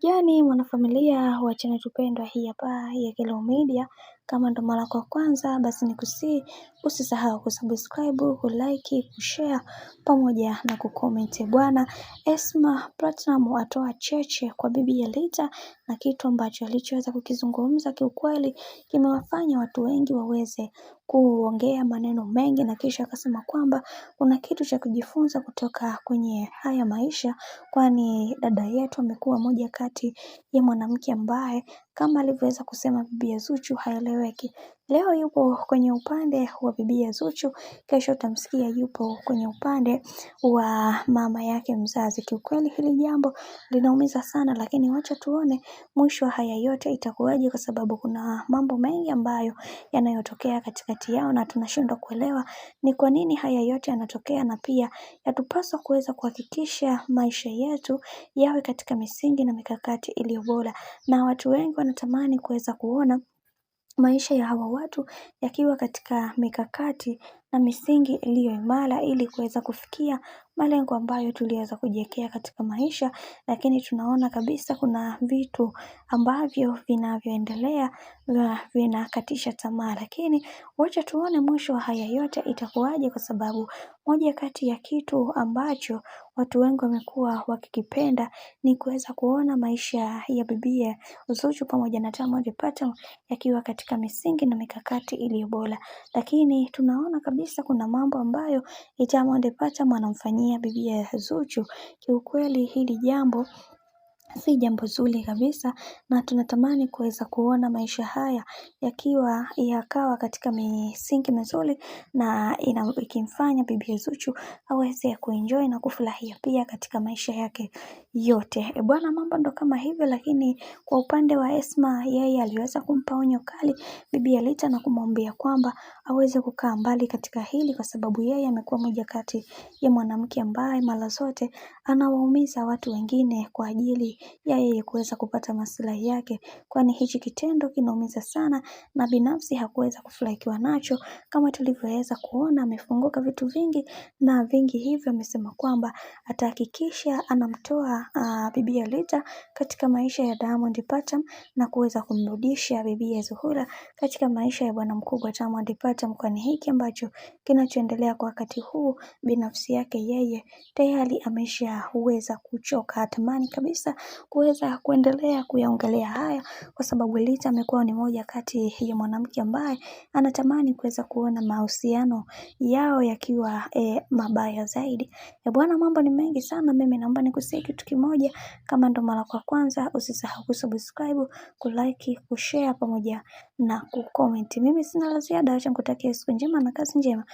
Yani mwanafamilia wa channel tupendwa hii hapa ya Kelo Media. Kama ndo mara kwa kwanza basi nikusii usisahau kusubscribe, kulike, kushare pamoja na kucomment. Bwana Esma Platinum atoa cheche kwa bibi ya Lita, na kitu ambacho alichoweza kukizungumza kiukweli kimewafanya watu wengi waweze kuongea maneno mengi, na kisha akasema kwamba kuna kitu cha kujifunza kutoka kwenye haya maisha, kwani dada yetu amekuwa moja kati ya mwanamke ambaye kama alivyoweza kusema bibi Zuchu haeleweki. Leo yupo kwenye upande wa bibi Zuchu, kesho utamsikia yupo kwenye upande wa mama yake mzazi. Kiukweli hili jambo linaumiza sana, lakini wacha tuone mwisho haya yote itakuwaje, kwa sababu kuna mambo mengi ambayo yanayotokea katikati yao na tunashindwa kuelewa ni kwa nini haya yote yanatokea, na pia yatupaswa kuweza kuhakikisha maisha yetu yawe katika misingi na mikakati iliyo bora. Na watu wengi wanatamani kuweza kuona maisha ya hawa watu yakiwa katika mikakati na misingi iliyo imara, ili kuweza kufikia malengo ambayo tuliweza kujiwekea katika maisha. Lakini tunaona kabisa kuna vitu ambavyo vinavyoendelea vinakatisha tamaa, lakini wacha tuone mwisho wa haya yote itakuwaje, kwa sababu moja kati ya kitu ambacho watu wengi wamekuwa wakikipenda ni kuweza kuona maisha ya bibi Zuchu pamoja na Diamond Platnumz yakiwa katika misingi na mikakati iliyo bora. Lakini tunaona kabisa kuna mambo ambayo Diamond Platnumz anamfanyia bibi Zuchu. Kiukweli hili jambo si jambo zuri kabisa, na tunatamani kuweza kuona maisha haya yakawa katika misingi mizuri, na ikimfanya bibi Zuchu aweze kuenjoy na kufurahia pia katika maisha yake yote. Bwana, mambo ndo kama hivyo, lakini kwa upande wa Esma, yeye aliweza kumpa onyo kali bibi Lita na kumwambia kwamba aweze kukaa mbali katika hili, kwa sababu yeye amekuwa moja kati ya mwanamke ambaye mara zote anawaumiza watu wengine kwa ajili ya yeye kuweza kupata maslahi yake, kwani hichi kitendo kinaumiza sana na binafsi hakuweza kufurahikiwa nacho. Kama tulivyoweza kuona amefunguka vitu vingi, na vingi hivyo amesema kwamba atahakikisha anamtoa bibi Lita katika maisha ya Diamond Platnumz na kuweza kumrudisha bibi Zuhura katika maisha ya bwana mkubwa Diamond Platnumz, kwani hiki ambacho kinachoendelea kwa wakati huu binafsi yake yeye tayari ameshaweza kuchoka. Hatamani kabisa kuweza kuendelea kuyaongelea haya, kwa sababu Lita amekuwa ni moja kati ya mwanamke ambaye anatamani kuweza kuona mahusiano yao yakiwa mabaya zaidi. Bwana, mambo ni mengi sana, mimi naomba nikusihi kitu kimoja. Kama ndo mara kwa kwanza, usisahau kusubscribe, kulike, kushare pamoja na kucomment. Mimi sina la ziada, acha nikutakie siku njema na kazi njema.